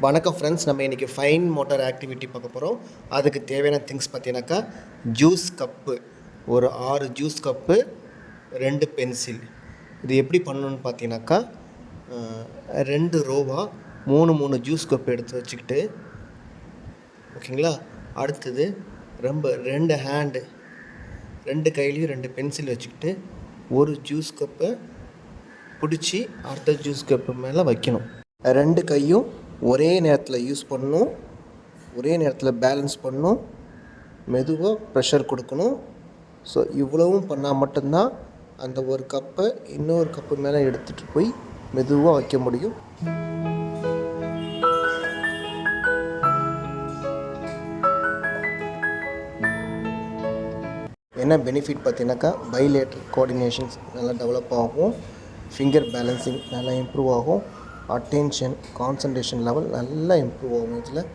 வணக்கம் ஃப்ரெண்ட்ஸ், நம்ம இன்றைக்கி ஃபைன் மோட்டார் ஆக்டிவிட்டி பார்க்க போகிறோம். அதுக்கு தேவையான திங்ஸ் பார்த்தீங்கன்னாக்கா ஜூஸ் கப்பு, ஒரு 6 ஜூஸ் கப்பு, 2 பென்சில். இது எப்படி பண்ணணுன்னு பார்த்தீங்கன்னாக்கா 2 ரோவாக 3 ஜூஸ் கப்பு எடுத்து வச்சுக்கிட்டு, ஓகேங்களா. அடுத்தது 2 ஹேண்டு, 2 கையிலையும் 2 பென்சில் வச்சுக்கிட்டு ஒரு ஜூஸ் கப்பை பிடிச்சி அடுத்த ஜூஸ் கப்பு மேலே வைக்கணும். 2 கையும் ஒரே நேரத்தில் யூஸ் பண்ணணும், ஒரே நேரத்தில் பேலன்ஸ் பண்ணணும், மெதுவாக ப்ரெஷர் கொடுக்கணும். ஸோ இவ்வளவும் பண்ணால் மட்டும்தான் அந்த ஒரு கப்பை இன்னொரு கப்பு மேலே எடுத்துகிட்டு போய் மெதுவாக வைக்க முடியும். என்ன பெனிஃபிட் பார்த்தீங்கன்னாக்கா பைலேட்ரல் கோஆர்டினேஷன்ஸ் நல்லா டெவலப் ஆகும், ஃபிங்கர் பேலன்சிங் நல்லா இம்ப்ரூவ் ஆகும், அட்டென்ஷன் கான்சன்ட்ரேஷன் லெவல் நல்லா இம்ப்ரூவ் ஆகும். இதில்